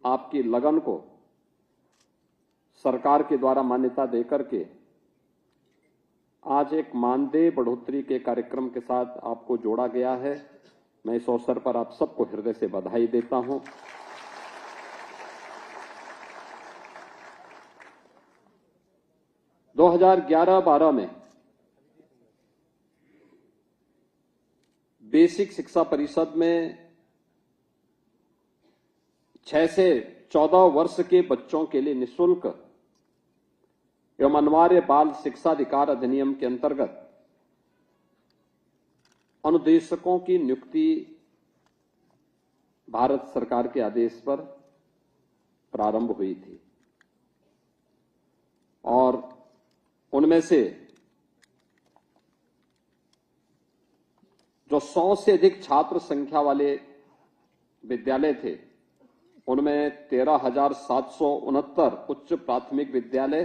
आपकी लगन को सरकार के द्वारा मान्यता देकर के आज एक मानदेय बढ़ोतरी के कार्यक्रम के साथ आपको जोड़ा गया है। मैं इस अवसर पर आप सबको हृदय से बधाई देता हूं। दो 2011-12 में बेसिक शिक्षा परिषद में 6 से 14 वर्ष के बच्चों के लिए निःशुल्क एवं अनिवार्य बाल शिक्षा अधिकार अधिनियम के अंतर्गत अनुदेशकों की नियुक्ति भारत सरकार के आदेश पर प्रारंभ हुई थी और उनमें से जो 100 से अधिक छात्र संख्या वाले विद्यालय थे उनमें 13,769 उच्च प्राथमिक विद्यालय,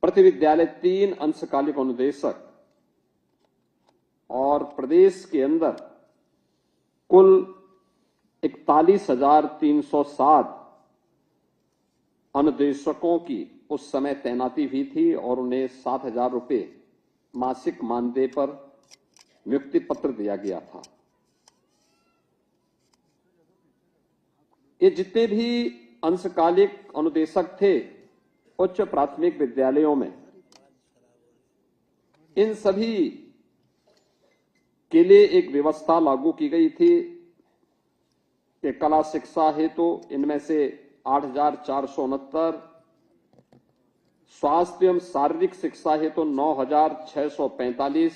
प्रति विद्यालय 3 अंशकालिक अनुदेशक और प्रदेश के अंदर कुल 41,360 अनुदेशकों की उस समय तैनाती हुई थी और उन्हें 7,000 रुपये मासिक मानदेय पर नियुक्ति पत्र दिया गया था। ये जितने भी अंशकालिक अनुदेशक थे उच्च प्राथमिक विद्यालयों में, इन सभी के लिए एक व्यवस्था लागू की गई थी कि कला शिक्षा हेतु इनमें से 8,469, स्वास्थ्य एवं शारीरिक शिक्षा हेतु 9,645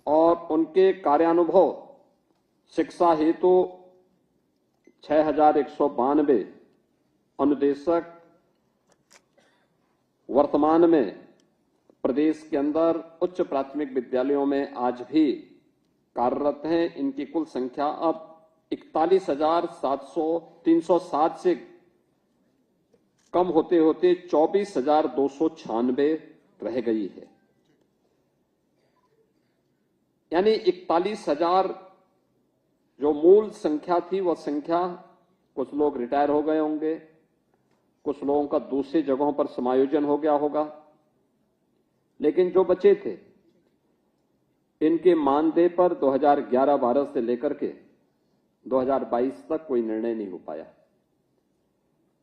और उनके कार्यानुभव शिक्षा हेतु 6,192 अनुदेशक वर्तमान में प्रदेश के अंदर उच्च प्राथमिक विद्यालयों में आज भी कार्यरत हैं। इनकी कुल संख्या अब 41,360 से कम होते होते 24,296 रह गई है। यानी 41,000 जो मूल संख्या थी वह संख्या, कुछ लोग रिटायर हो गए होंगे, कुछ लोगों का दूसरी जगहों पर समायोजन हो गया होगा, लेकिन जो बचे थे इनके मानदेय पर 2011-12 से लेकर के 2022 तक कोई निर्णय नहीं हो पाया।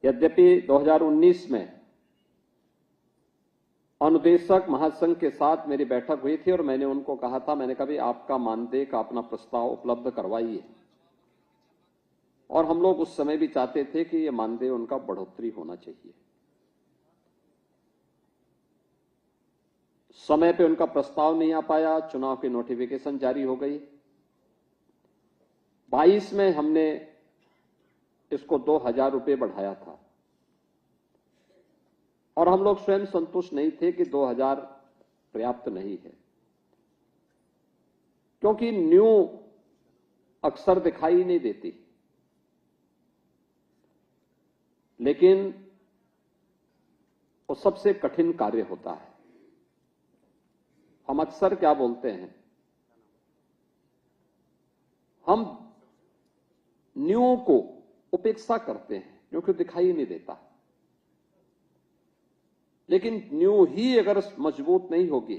यद्यपि 2019 में अनुदेशक महासंघ के साथ मेरी बैठक हुई थी और मैंने उनको कहा था, मैंने कहा भी आपका मानदेय का अपना प्रस्ताव उपलब्ध करवाइए, और हम लोग उस समय भी चाहते थे कि ये मानदेय उनका बढ़ोतरी होना चाहिए। समय पे उनका प्रस्ताव नहीं आ पाया, चुनाव की नोटिफिकेशन जारी हो गई। 22 में हमने इसको 2,000 रुपये बढ़ाया था और हम लोग स्वयं संतुष्ट नहीं थे कि 2,000 पर्याप्त नहीं है, क्योंकि न्यू अक्सर दिखाई नहीं देती, लेकिन वो सबसे कठिन कार्य होता है। हम अक्सर क्या बोलते हैं, हम न्यू को उपेक्षा करते हैं क्योंकि दिखाई नहीं देता, लेकिन न्यू ही अगर मजबूत नहीं होगी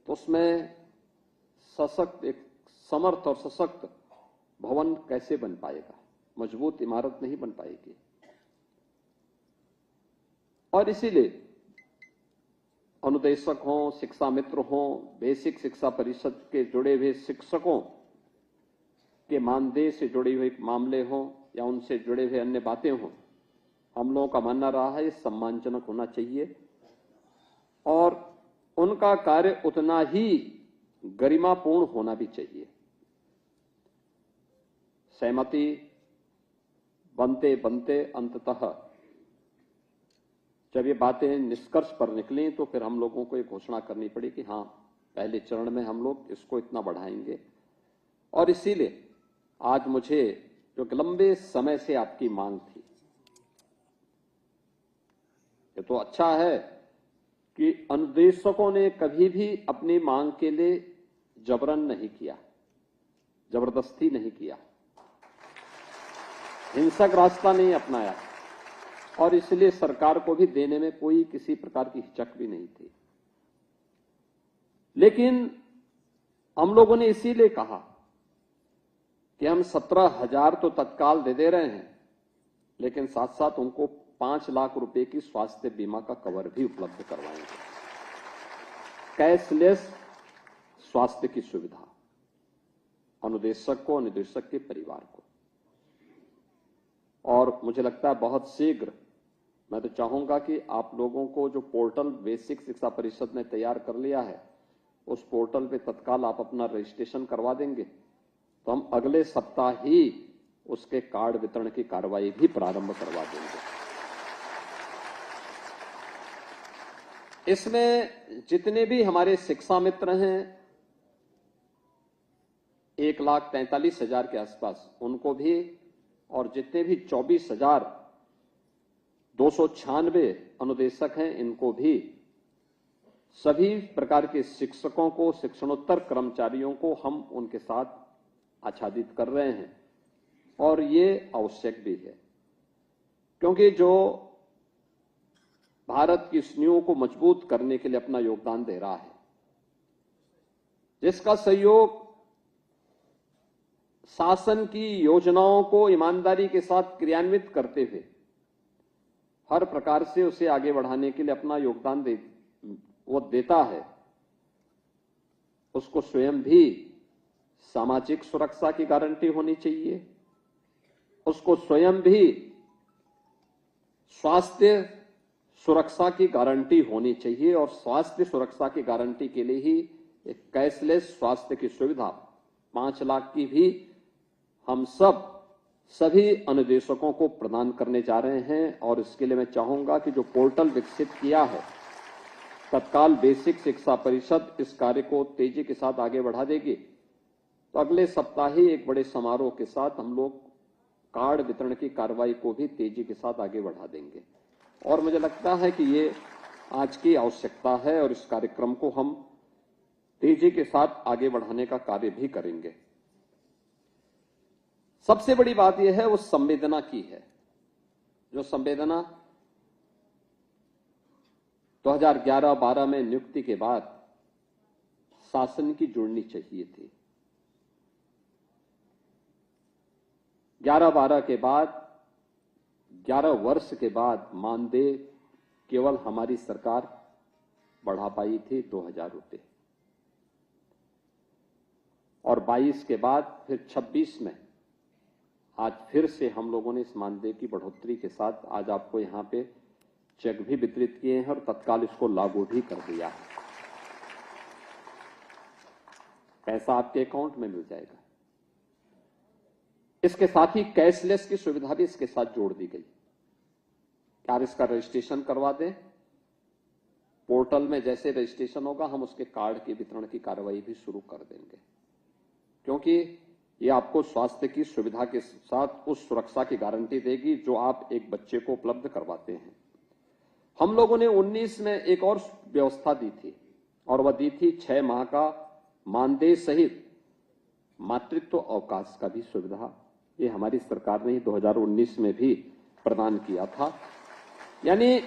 तो उसमें सशक्त, एक समर्थ और सशक्त भवन कैसे बन पाएगा, मजबूत इमारत नहीं बन पाएगी। और इसीलिए अनुदेशक हों, शिक्षा मित्र हों, बेसिक शिक्षा परिषद के जुड़े हुए शिक्षकों के मानदेय से जुड़े हुए मामले हों या उनसे जुड़े हुए अन्य बातें हों, हम लोगों का मानना रहा है सम्मानजनक होना चाहिए और उनका कार्य उतना ही गरिमापूर्ण होना भी चाहिए। सहमति बनते बनते अंततः जब ये बातें निष्कर्ष पर निकली तो फिर हम लोगों को ये घोषणा करनी पड़ी कि हाँ, पहले चरण में हम लोग इसको इतना बढ़ाएंगे। और इसीलिए आज मुझे, जो कि लंबे समय से आपकी मांग थी, ये तो अच्छा है कि अनुदेशकों ने कभी भी अपनी मांग के लिए जबरन नहीं किया, जबरदस्ती नहीं किया। हिंसक रास्ता नहीं अपनाया और इसलिए सरकार को भी देने में कोई किसी प्रकार की हिचक भी नहीं थी। लेकिन हम लोगों ने इसीलिए कहा कि हम 17,000 तो तत्काल दे रहे हैं, लेकिन साथ साथ उनको 5 लाख रुपए की स्वास्थ्य बीमा का कवर भी उपलब्ध करवाएंगे। कैशलेस स्वास्थ्य की सुविधा अनुदेशक को, अनुदेशक के परिवार को। और मुझे लगता है बहुत शीघ्र मैं तो चाहूंगा कि आप लोगों को जो पोर्टल बेसिक शिक्षा परिषद ने तैयार कर लिया है, उस पोर्टल पे तत्काल आप अपना रजिस्ट्रेशन करवा देंगे तो हम अगले सप्ताह ही उसके कार्ड वितरण की कार्रवाई भी प्रारंभ करवा देंगे। इसमें जितने भी हमारे शिक्षा मित्र हैं 1,43,000 के आसपास उनको भी, और जितने भी 24,296 अनुदेशक हैं इनको भी, सभी प्रकार के शिक्षकों को, शिक्षणोत्तर कर्मचारियों को हम उनके साथ आच्छादित कर रहे हैं और ये आवश्यक भी है, क्योंकि जो भारत की इस नींव को मजबूत करने के लिए अपना योगदान दे रहा है, जिसका सहयोग शासन की योजनाओं को ईमानदारी के साथ क्रियान्वित करते हुए हर प्रकार से उसे आगे बढ़ाने के लिए अपना योगदान वो देता है, उसको स्वयं भी सामाजिक सुरक्षा की गारंटी होनी चाहिए, उसको स्वयं भी स्वास्थ्य सुरक्षा की गारंटी होनी चाहिए। और स्वास्थ्य सुरक्षा की गारंटी के लिए ही एक कैशलेस स्वास्थ्य की सुविधा 5 लाख की भी हम सभी अनुदेशकों को प्रदान करने जा रहे हैं। और इसके लिए मैं चाहूंगा कि जो पोर्टल विकसित किया है तत्काल बेसिक शिक्षा परिषद इस कार्य को तेजी के साथ आगे बढ़ा देगी, तो अगले सप्ताह ही एक बड़े समारोह के साथ हम लोग कार्ड वितरण की कार्रवाई को भी तेजी के साथ आगे बढ़ा देंगे। और मुझे लगता है कि ये आज की आवश्यकता है और इस कार्यक्रम को हम तेजी के साथ आगे बढ़ाने का कार्य भी करेंगे। सबसे बड़ी बात यह है वो संवेदना की है, जो संवेदना 2011-12 में नियुक्ति के बाद शासन की जुड़नी चाहिए थी। 11-12 के बाद 11 वर्ष के बाद मानदेय केवल हमारी सरकार बढ़ा पाई थी 2,000 रुपये, और 22 के बाद फिर 26 में आज फिर से हम लोगों ने इस मानदेय की बढ़ोतरी के साथ आज आपको यहां पे चेक भी वितरित किए हैं और तत्काल इसको लागू भी कर दिया है। पैसा आपके अकाउंट में मिल जाएगा। इसके साथ ही कैशलेस की सुविधा भी इसके साथ जोड़ दी गई कि आप इसका रजिस्ट्रेशन करवा दें, पोर्टल में जैसे रजिस्ट्रेशन होगा हम उसके कार्ड के वितरण की कार्रवाई भी शुरू कर देंगे, क्योंकि ये आपको स्वास्थ्य की सुविधा के साथ उस सुरक्षा की गारंटी देगी जो आप एक बच्चे को उपलब्ध करवाते हैं। हम लोगों ने 19 में एक और व्यवस्था दी थी और वह दी थी 6 माह का मानदेय सहित मातृत्व अवकाश का भी सुविधा। ये हमारी सरकार ने 2019 में भी प्रदान किया था। यानी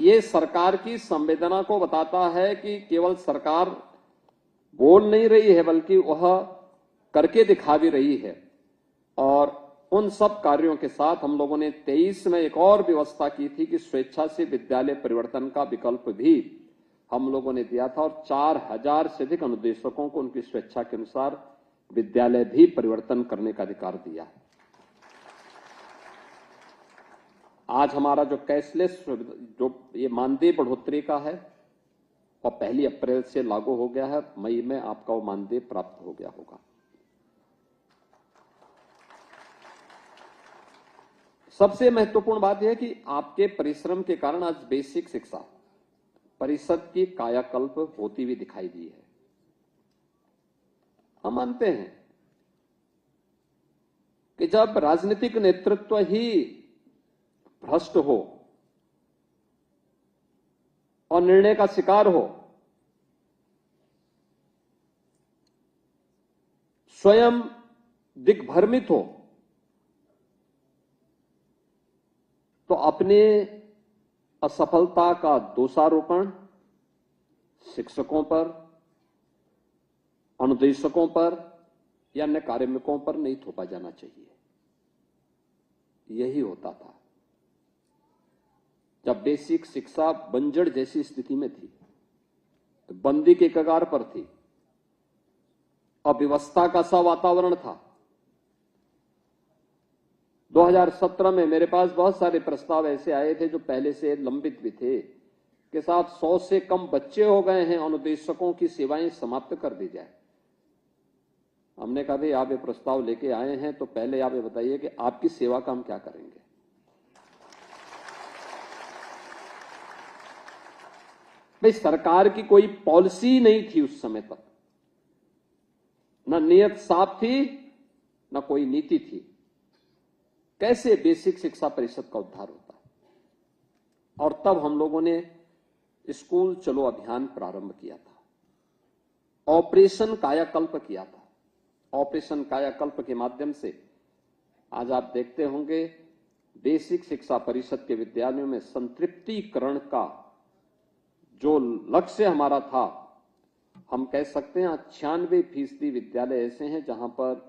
ये सरकार की संवेदना को बताता है कि केवल सरकार बोल नहीं रही है बल्कि वह करके दिखा भी रही है। और उन सब कार्यों के साथ हम लोगों ने 23 में एक और व्यवस्था की थी कि स्वेच्छा से विद्यालय परिवर्तन का विकल्प भी हम लोगों ने दिया था और 4,000 से अधिक अनुदेशकों को उनकी स्वेच्छा के अनुसार विद्यालय भी परिवर्तन करने का अधिकार दिया। आज हमारा जो कैशलेस जो ये मानदेय बढ़ोतरी का है और 1 अप्रैल से लागू हो गया है, मई में आपका वो मानदेय प्राप्त हो गया होगा। सबसे महत्वपूर्ण बात यह है कि आपके परिश्रम के कारण आज बेसिक शिक्षा परिषद की कायाकल्प होती हुई दिखाई दी है। हम मानते हैं कि जब राजनीतिक नेतृत्व ही भ्रष्ट हो और निर्णय का शिकार हो, स्वयं दिग्भ्रमित हो, तो अपने असफलता का दोषारोपण शिक्षकों पर, अनुदेशकों पर या अन्य कार्मिकों पर नहीं थोपा जाना चाहिए। यही होता था जब बेसिक शिक्षा बंजर जैसी स्थिति में थी, तो बंदी के कगार पर थी, अव्यवस्था का सा वातावरण था। 2017 में मेरे पास बहुत सारे प्रस्ताव ऐसे आए थे जो पहले से लंबित भी थे कि साहब 100 से कम बच्चे हो गए हैं, अनुदेशकों की सेवाएं समाप्त कर दी जाए। हमने कहा भाई आप ये प्रस्ताव लेके आए हैं तो पहले आप ये बताइए कि आपकी सेवा का हम क्या करेंगे। भाई सरकार की कोई पॉलिसी नहीं थी उस समय तक, न नियत साफ थी न कोई नीति थी। कैसे बेसिक शिक्षा परिषद का उद्धार होता है? और तब हम लोगों ने स्कूल चलो अभियान प्रारंभ किया था, ऑपरेशन कायाकल्प किया था। ऑपरेशन कायाकल्प के माध्यम से आज आप देखते होंगे बेसिक शिक्षा परिषद के विद्यालयों में संतृप्तिकरण का जो लक्ष्य हमारा था, हम कह सकते हैं 96% विद्यालय ऐसे हैं जहां पर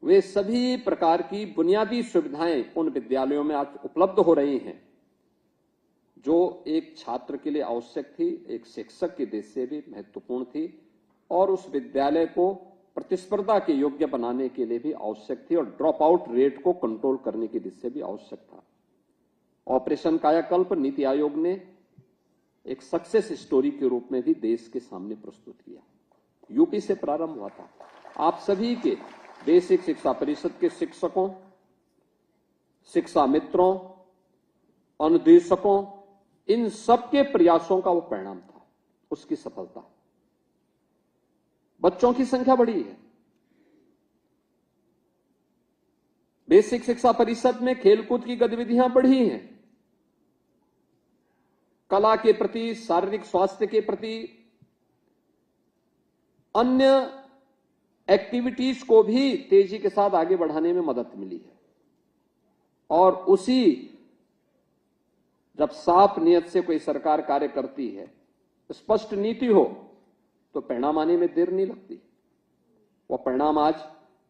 वे सभी प्रकार की बुनियादी सुविधाएं उन विद्यालयों में आज उपलब्ध हो रही हैं जो एक छात्र के लिए आवश्यक थी, एक शिक्षक की दृष्टि से भी महत्वपूर्ण थी और उस विद्यालय को प्रतिस्पर्धा के योग्य बनाने के लिए भी आवश्यक थी और ड्रॉप आउट रेट को कंट्रोल करने की दृष्टि से भी आवश्यक था। ऑपरेशन कायाकल्प नीति आयोग ने एक सक्सेस स्टोरी के रूप में भी देश के सामने प्रस्तुत किया। यूपी से प्रारंभ हुआ था। आप सभी के बेसिक शिक्षा परिषद के शिक्षकों, शिक्षा मित्रों, अनुदेशकों, इन सबके प्रयासों का वो परिणाम था, उसकी सफलता। बच्चों की संख्या बढ़ी है। बेसिक शिक्षा परिषद में खेलकूद की गतिविधियां बढ़ी हैं। कला के प्रति, शारीरिक स्वास्थ्य के प्रति, अन्य एक्टिविटीज को भी तेजी के साथ आगे बढ़ाने में मदद मिली है। और उसी जब साफ नियत से कोई सरकार कार्य करती है, स्पष्ट नीति हो, तो परिणाम आने में देर नहीं लगती। वह परिणाम आज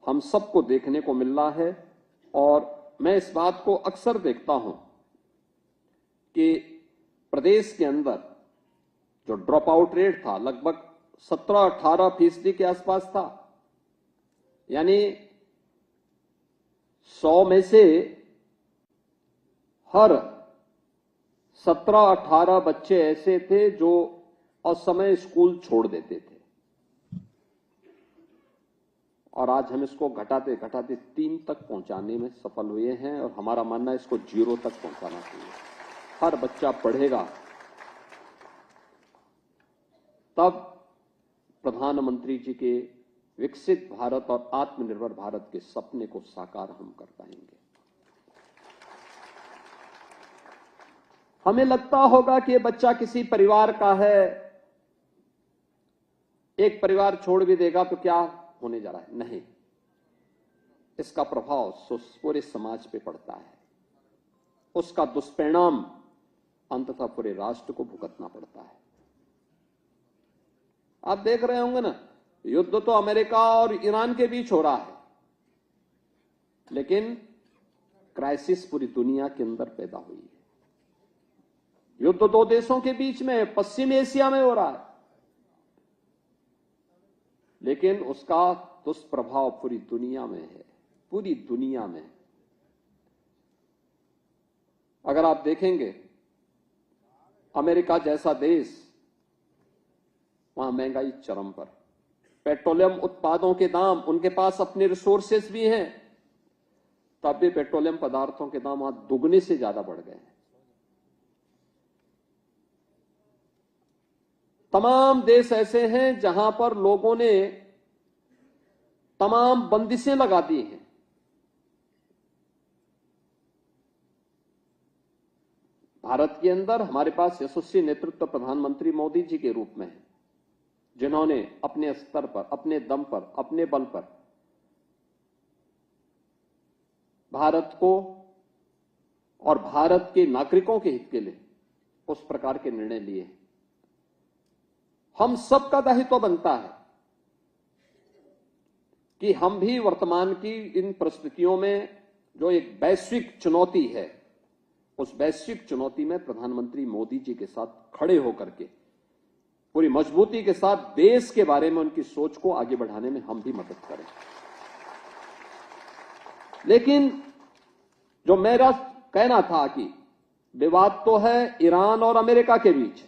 हम सबको देखने को मिल रहा है। और मैं इस बात को अक्सर देखता हूं कि प्रदेश के अंदर जो ड्रॉप आउट रेट था लगभग 17-18% के आसपास था। यानी 100 में से हर 17-18 बच्चे ऐसे थे जो असमय स्कूल छोड़ देते थे। और आज हम इसको घटाते घटाते 3 तक पहुंचाने में सफल हुए हैं और हमारा मानना है इसको 0 तक पहुंचाना चाहिए। हर बच्चा पढ़ेगा तब प्रधानमंत्री जी के विकसित भारत और आत्मनिर्भर भारत के सपने को साकार हम कर पाएंगे। हमें लगता होगा कि बच्चा किसी परिवार का है, एक परिवार छोड़ भी देगा तो क्या होने जा रहा है? नहीं, इसका प्रभाव पूरे समाज पे पड़ता है। उसका दुष्परिणाम अंततः पूरे राष्ट्र को भुगतना पड़ता है। आप देख रहे होंगे ना, युद्ध तो अमेरिका और ईरान के बीच हो रहा है, लेकिन क्राइसिस पूरी दुनिया के अंदर पैदा हुई है। युद्ध 2 देशों के बीच में पश्चिम एशिया में हो रहा है, लेकिन उसका दुष्प्रभाव पूरी दुनिया में है, पूरी दुनिया में। अगर आप देखेंगे अमेरिका जैसा देश, वहां महंगाई चरम पर, पेट्रोलियम उत्पादों के दाम, उनके पास अपने रिसोर्सेस भी हैं, तब भी पेट्रोलियम पदार्थों के दाम वहां दुगने से ज्यादा बढ़ गए हैं। तमाम देश ऐसे हैं जहां पर लोगों ने तमाम बंदिशें लगा दी हैं। भारत के अंदर हमारे पास यशस्वी नेतृत्व प्रधानमंत्री मोदी जी के रूप में है, जिन्होंने अपने स्तर पर, अपने दम पर, अपने बल पर भारत को और भारत के नागरिकों के हित के लिए उस प्रकार के निर्णय लिए। हम सबका दायित्व बनता है कि हम भी वर्तमान की इन परिस्थितियों में जो एक वैश्विक चुनौती है, उस वैश्विक चुनौती में प्रधानमंत्री मोदी जी के साथ खड़े होकर के पूरी मजबूती के साथ देश के बारे में उनकी सोच को आगे बढ़ाने में हम भी मदद करें। लेकिन जो मेरा कहना था कि विवाद तो है ईरान और अमेरिका के बीच,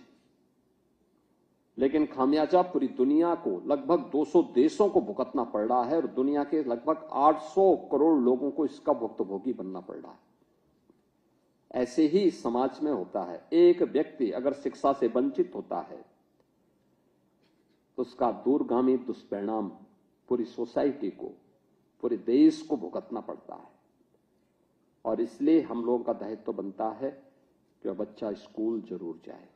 लेकिन खामियाजा पूरी दुनिया को, लगभग 200 देशों को भुगतना पड़ रहा है और दुनिया के लगभग 800 करोड़ लोगों को इसका भुक्तभोगी बनना पड़ रहा है। ऐसे ही समाज में होता है। एक व्यक्ति अगर शिक्षा से वंचित होता है तो उसका दूरगामी दुष्परिणाम पूरी सोसाइटी को, पूरे देश को भुगतना पड़ता है। और इसलिए हम लोगों का दायित्व बनता है कि वह बच्चा स्कूल जरूर जाए।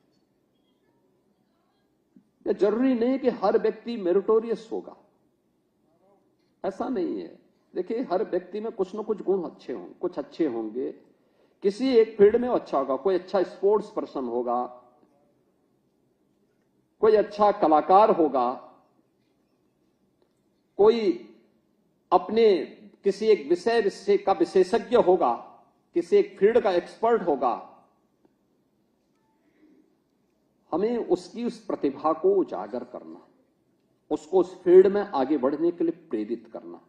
यह जरूरी नहीं कि हर व्यक्ति मेरिटोरियस होगा, ऐसा नहीं है। देखिए, हर व्यक्ति में कुछ न कुछ गुण अच्छे होंगे, कुछ अच्छे होंगे, किसी एक फील्ड में अच्छा होगा। कोई अच्छा स्पोर्ट्स पर्सन होगा, कोई अच्छा कलाकार होगा, कोई अपने किसी एक विषय का विशेषज्ञ होगा, किसी एक फील्ड का एक्सपर्ट होगा। हमें उसकी उस प्रतिभा को उजागर करना, उसको उस फील्ड में आगे बढ़ने के लिए प्रेरित करना।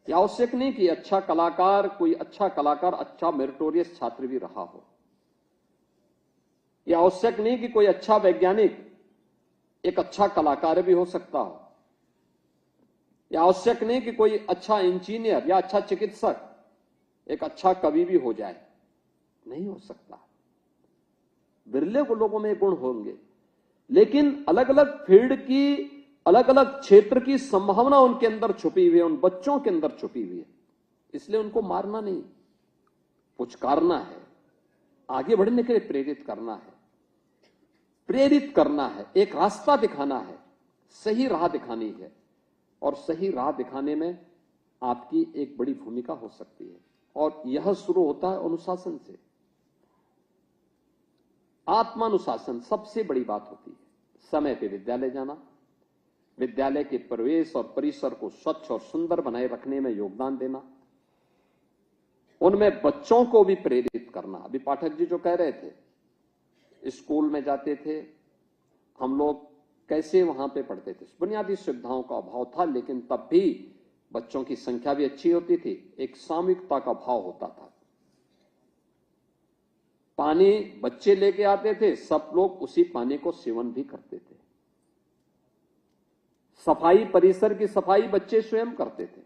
यह आवश्यक नहीं कि अच्छा कलाकार, कोई अच्छा कलाकार अच्छा मेरिटोरियस छात्र भी रहा हो। यह आवश्यक नहीं कि कोई अच्छा वैज्ञानिक एक अच्छा कलाकार भी हो सकता हो। यह आवश्यक नहीं कि कोई अच्छा इंजीनियर या अच्छा चिकित्सक एक अच्छा कवि भी हो जाए, नहीं हो सकता। बिरले लोगों में गुण होंगे, लेकिन अलग अलग फील्ड की, अलग अलग क्षेत्र की संभावना उनके अंदर छुपी हुई है, उन बच्चों के अंदर छुपी हुई है। इसलिए उनको मारना नहीं, पुचकारना है, आगे बढ़ने के लिए प्रेरित करना है, प्रेरित करना है, एक रास्ता दिखाना है, सही राह दिखानी है। और सही राह दिखाने में आपकी एक बड़ी भूमिका हो सकती है। और यह शुरू होता है अनुशासन से। आत्मानुशासन सबसे बड़ी बात होती है। समय पे विद्यालय जाना, विद्यालय के परिवेश और परिसर को स्वच्छ और सुंदर बनाए रखने में योगदान देना, उनमें बच्चों को भी प्रेरित करना। अभी पाठक जी जो कह रहे थे, स्कूल में जाते थे हम लोग, कैसे वहां पे पढ़ते थे, बुनियादी सुविधाओं का अभाव था, लेकिन तब भी बच्चों की संख्या भी अच्छी होती थी, एक सामूहिकता का भाव होता था। पानी बच्चे लेके आते थे, सब लोग उसी पानी को सेवन भी करते थे। सफाई, परिसर की सफाई बच्चे स्वयं करते थे।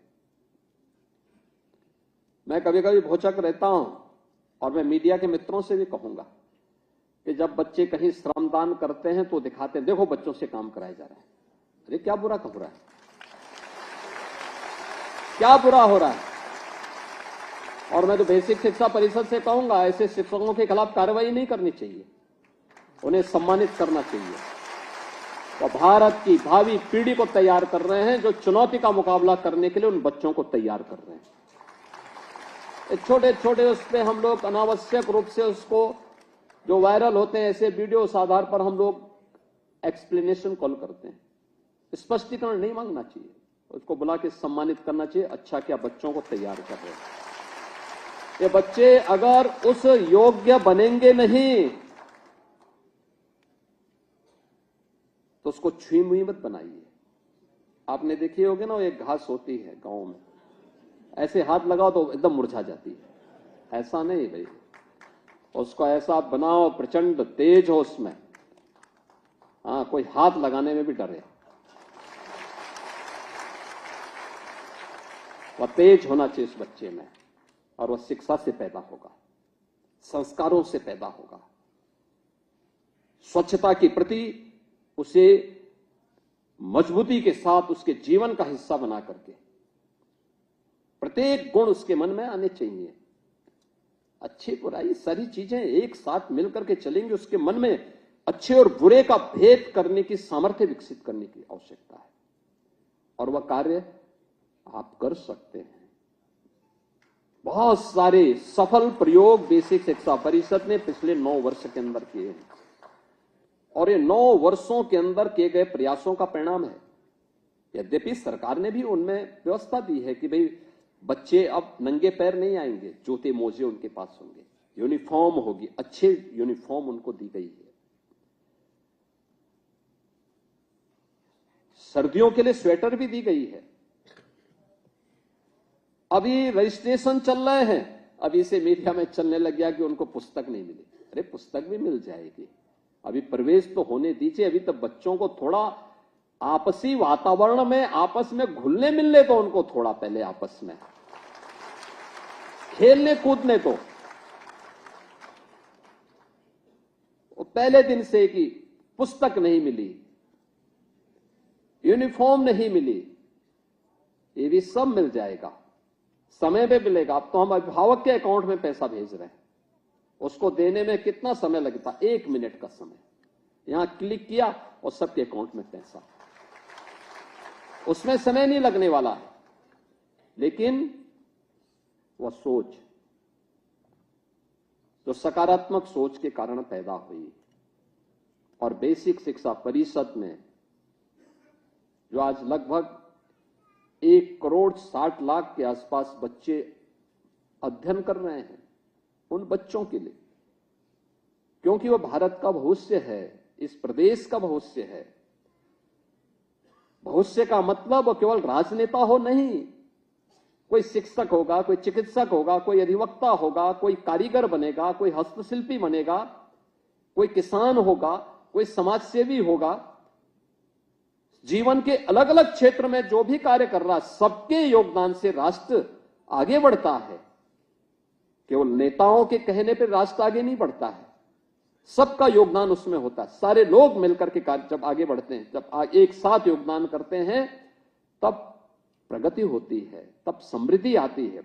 मैं कभी कभी भौचक रहता हूं और मैं मीडिया के मित्रों से भी कहूंगा कि जब बच्चे कहीं श्रमदान करते हैं तो दिखाते हैं, देखो बच्चों से काम कराया जा रहा है। अरे क्या बुरा हो रहा है, क्या बुरा हो रहा है। और मैं तो बेसिक शिक्षा परिषद से कहूंगा, ऐसे शिक्षकों के खिलाफ कार्रवाई नहीं करनी चाहिए, उन्हें सम्मानित करना चाहिए। तो भारत की भावी पीढ़ी को तैयार कर रहे हैं, जो चुनौती का मुकाबला करने के लिए उन बच्चों को तैयार कर रहे हैं। छोटे छोटे उस पर हम लोग अनावश्यक रूप से उसको, जो वायरल होते हैं ऐसे वीडियो, उस आधार पर हम लोग एक्सप्लेनेशन कॉल करते हैं। स्पष्टीकरण नहीं मांगना चाहिए, उसको बुला के सम्मानित करना चाहिए। अच्छा क्या बच्चों को तैयार कर रहे हैं। ये बच्चे अगर उस योग्य बनेंगे नहीं तो उसको छुई मुई मत बनाइए। आपने देखी होगी ना, एक घास होती है गांव में, ऐसे हाथ लगाओ तो एकदम मुरझा जाती है। ऐसा नहीं भाई, उसको ऐसा बनाओ प्रचंड तेज हो उसमें, हाँ, कोई हाथ लगाने में भी डरे। वह तेज होना चाहिए उस बच्चे में, और वह शिक्षा से पैदा होगा, संस्कारों से पैदा होगा। स्वच्छता के प्रति उसे मजबूती के साथ उसके जीवन का हिस्सा बना करके प्रत्येक गुण उसके मन में आने चाहिए। अच्छी बुराई सारी चीजें एक साथ मिलकर के चलेंगे, उसके मन में अच्छे और बुरे का भेद करने की सामर्थ्य विकसित करने की आवश्यकता है। और वह कार्य आप कर सकते हैं। बहुत सारे सफल प्रयोग बेसिक शिक्षा परिषद ने पिछले 9 वर्ष के अंदर किए हैं और ये 9 वर्षों के अंदर किए गए प्रयासों का परिणाम है। यद्यपि सरकार ने भी उनमें व्यवस्था दी है कि भाई बच्चे अब नंगे पैर नहीं आएंगे, जूते मोजे उनके पास होंगे, यूनिफॉर्म होगी, अच्छे यूनिफॉर्म उनको दी गई है। सर्दियों के लिए स्वेटर भी दी गई है। अभी रजिस्ट्रेशन चल रहे हैं, अभी से मीडिया में चलने लग गया कि उनको पुस्तक नहीं मिली। अरे पुस्तक भी मिल जाएगी, अभी प्रवेश तो होने दीजिए। अभी तो बच्चों को थोड़ा आपसी वातावरण में आपस में घुलने मिलने तो उनको थोड़ा पहले आपस में खेलने कूदने तो पहले दिन से कि पुस्तक नहीं मिली, यूनिफॉर्म नहीं मिली, ये भी सब मिल जाएगा, समय पे मिलेगा। अब तो हम अभिभावक के अकाउंट में पैसा भेज रहे हैं, उसको देने में कितना समय लगता? 1 मिनट का समय, यहां क्लिक किया और सबके अकाउंट में पैसा, उसमें समय नहीं लगने वाला है। लेकिन वह सोच जो सकारात्मक सोच के कारण पैदा हुई और बेसिक शिक्षा परिषद में जो आज लगभग 1,60,00,000 के आसपास बच्चे अध्ययन कर रहे हैं, उन बच्चों के लिए, क्योंकि वह भारत का भविष्य है, इस प्रदेश का भविष्य है। भविष्य का मतलब केवल राजनेता हो नहीं, कोई शिक्षक होगा, कोई चिकित्सक होगा, कोई अधिवक्ता होगा, कोई कारीगर बनेगा, कोई हस्तशिल्पी बनेगा, कोई किसान होगा, कोई समाजसेवी होगा। जीवन के अलग अलग क्षेत्र में जो भी कार्य कर रहा, सबके योगदान से राष्ट्र आगे बढ़ता है। केवल नेताओं के कहने पर राष्ट्र आगे नहीं बढ़ता है, सबका योगदान उसमें होता है। सारे लोग मिलकर के कार्य जब आगे बढ़ते हैं, जब एक साथ योगदान करते हैं, तब प्रगति होती है, तब समृद्धि आती है।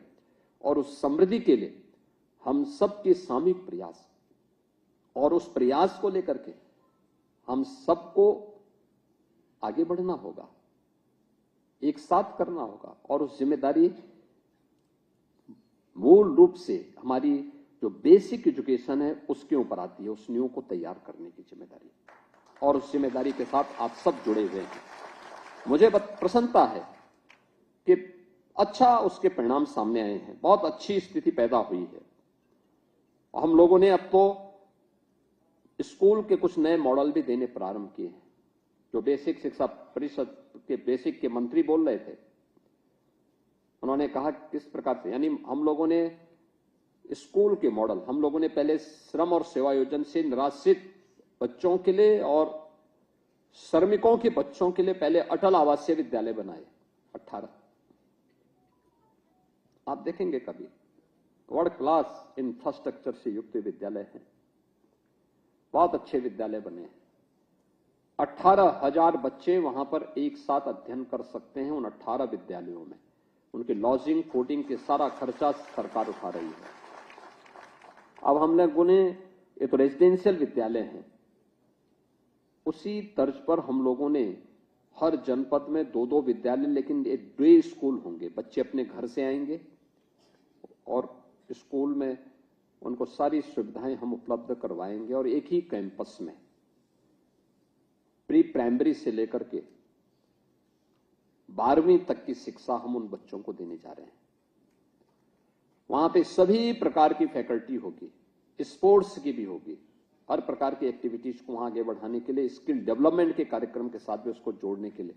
और उस समृद्धि के लिए हम सबके सामूहिक प्रयास और उस प्रयास को लेकर के हम सबको आगे बढ़ना होगा, एक साथ करना होगा। और उस जिम्मेदारी मूल रूप से हमारी जो बेसिक एजुकेशन है उसके ऊपर आती है, उस नींव को तैयार करने की जिम्मेदारी। और उस जिम्मेदारी के साथ आप सब जुड़े हुए हैं। मुझे प्रसन्नता है कि अच्छा उसके परिणाम सामने आए हैं, बहुत अच्छी स्थिति पैदा हुई है। हम लोगों ने अब तो स्कूल के कुछ नए मॉडल भी देने प्रारंभ किए हैं। जो बेसिक शिक्षा परिषद के बेसिक के मंत्री बोल रहे थे, उन्होंने कहा किस प्रकार से, यानी हम लोगों ने स्कूल के मॉडल, हम लोगों ने पहले श्रम और सेवा योजना से निराश्रित बच्चों के लिए और श्रमिकों के बच्चों के लिए पहले अटल आवासीय विद्यालय बनाए 18। आप देखेंगे कभी वर्ल्ड क्लास इंफ्रास्ट्रक्चर से युक्त विद्यालय हैं, बहुत अच्छे विद्यालय बने हैं। 18,000 बच्चे वहां पर एक साथ अध्ययन कर सकते हैं उन 18 विद्यालयों में। उनके लॉजिंग फूडिंग के सारा खर्चा सरकार उठा रही है। अब हम लोगों ने, ये तो रेजिडेंशियल विद्यालय हैं, उसी तर्ज पर हम लोगों ने हर जनपद में 2-2 विद्यालय, लेकिन ये डे स्कूल होंगे। बच्चे अपने घर से आएंगे और स्कूल में उनको सारी सुविधाएं हम उपलब्ध करवाएंगे और एक ही कैंपस में प्री प्राइमरी से लेकर के 12वीं तक की शिक्षा हम उन बच्चों को देने जा रहे हैं। वहां पे सभी प्रकार की फैकल्टी होगी, स्पोर्ट्स की भी होगी, हर प्रकार की एक्टिविटीज को वहां आगे बढ़ाने के लिए, स्किल डेवलपमेंट के कार्यक्रम के साथ भी उसको जोड़ने के लिए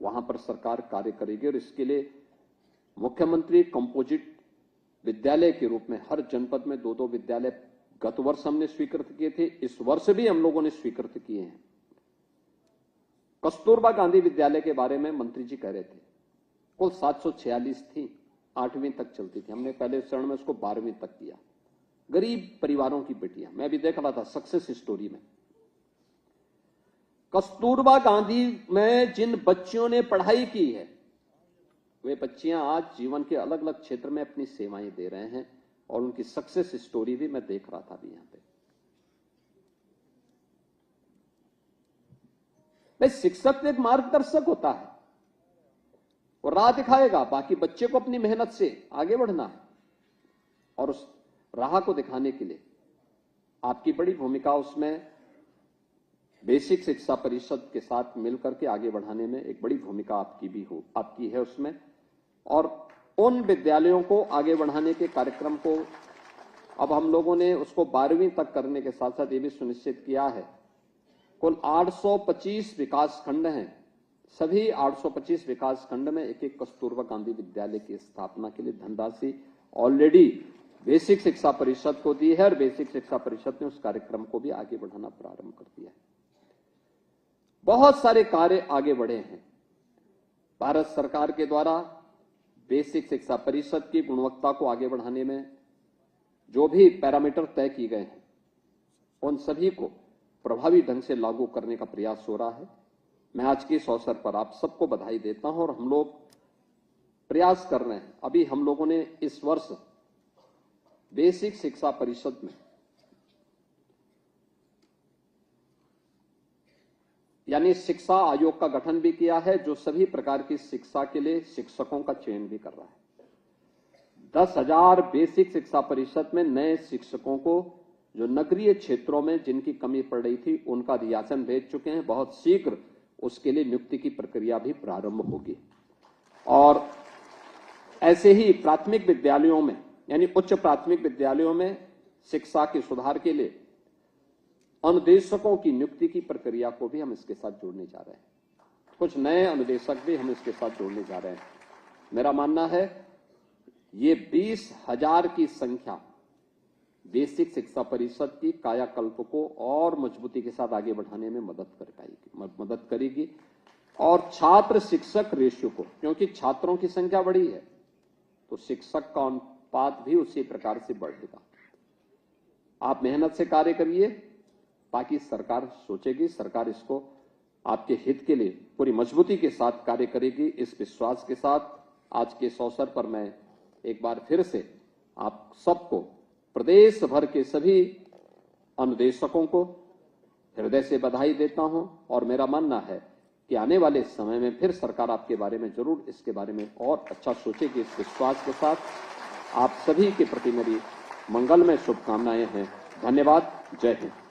वहां पर सरकार कार्य करेगी। और इसके लिए मुख्यमंत्री कंपोजिट विद्यालय के रूप में हर जनपद में 2-2 विद्यालय गत वर्ष हमने स्वीकृत किए थे, इस वर्ष भी हम लोगों ने स्वीकृत किए हैं। कस्तूरबा गांधी विद्यालय के बारे में मंत्री जी कह रहे थे, कुल 746 थी, 8वीं तक चलती थी। हमने पहले चरण में उसको 12वीं तक किया। गरीब परिवारों की बेटियां, मैं भी देख रहा था सक्सेस स्टोरी में, कस्तूरबा गांधी में जिन बच्चियों ने पढ़ाई की है, वे बच्चियां आज जीवन के अलग अलग क्षेत्र में अपनी सेवाएं दे रहे हैं और उनकी सक्सेस स्टोरी भी मैं देख रहा था अभी यहां पे। भाई शिक्षक एक मार्गदर्शक होता है, वो राह दिखाएगा, बाकी बच्चे को अपनी मेहनत से आगे बढ़ना है। और उस राह को दिखाने के लिए आपकी बड़ी भूमिका उसमें बेसिक शिक्षा परिषद के साथ मिलकर के आगे बढ़ाने में एक बड़ी भूमिका आपकी है उसमें। और उन विद्यालयों को आगे बढ़ाने के कार्यक्रम को अब हम लोगों ने उसको 12वीं तक करने के साथ साथ ये भी सुनिश्चित किया है। कुल 825 विकास खंड हैं। सभी 825 विकास खंड में एक एक कस्तूरबा गांधी विद्यालय की स्थापना के लिए धनराशि ऑलरेडी बेसिक शिक्षा परिषद को दी है और बेसिक शिक्षा परिषद ने उस कार्यक्रम को भी आगे बढ़ाना प्रारंभ कर दिया है। बहुत सारे कार्य आगे बढ़े हैं। भारत सरकार के द्वारा बेसिक शिक्षा परिषद की गुणवत्ता को आगे बढ़ाने में जो भी पैरामीटर तय किए गए हैं उन सभी को प्रभावी ढंग से लागू करने का प्रयास हो रहा है। मैं आज के इस अवसर पर आप सबको बधाई देता हूं और हम लोग प्रयास कर रहे हैं। अभी हम लोगों ने इस वर्ष बेसिक शिक्षा परिषद में यानी शिक्षा आयोग का गठन भी किया है जो सभी प्रकार की शिक्षा के लिए शिक्षकों का चयन भी कर रहा है। 10,000 बेसिक शिक्षा परिषद में नए शिक्षकों को जो नगरीय क्षेत्रों में जिनकी कमी पड़ रही थी उनका अधियाचन भेज चुके हैं। बहुत शीघ्र उसके लिए नियुक्ति की प्रक्रिया भी प्रारंभ होगी। और ऐसे ही प्राथमिक विद्यालयों में यानी उच्च प्राथमिक विद्यालयों में शिक्षा के सुधार के लिए अनुदेशकों की नियुक्ति की प्रक्रिया को भी हम इसके साथ जोड़ने जा रहे हैं। कुछ नए अनुदेशक भी हम इसके साथ जोड़ने जा रहे हैं। मेरा मानना है ये 20,000 की संख्या बेसिक शिक्षा परिषद की कायाकल्प को और मजबूती के साथ आगे बढ़ाने में मदद करेगी। और छात्र शिक्षक रेशियो को, क्योंकि छात्रों की संख्या बढ़ी है तो शिक्षक का अनुपात भी उसी प्रकार से बढ़ेगा। आप मेहनत से कार्य करिए, बाकी सरकार सोचेगी। सरकार इसको आपके हित के लिए पूरी मजबूती के साथ कार्य करेगी। इस विश्वास के साथ आज के इस अवसर पर मैं एक बार फिर से आप सबको, प्रदेश भर के सभी अनुदेशकों को हृदय से बधाई देता हूं। और मेरा मानना है कि आने वाले समय में फिर सरकार आपके बारे में जरूर इसके बारे में और अच्छा सोचेगी। इस विश्वास के साथ आप सभी के प्रति मेरी मंगलमय शुभकामनाएं हैं। धन्यवाद। जय हिंद।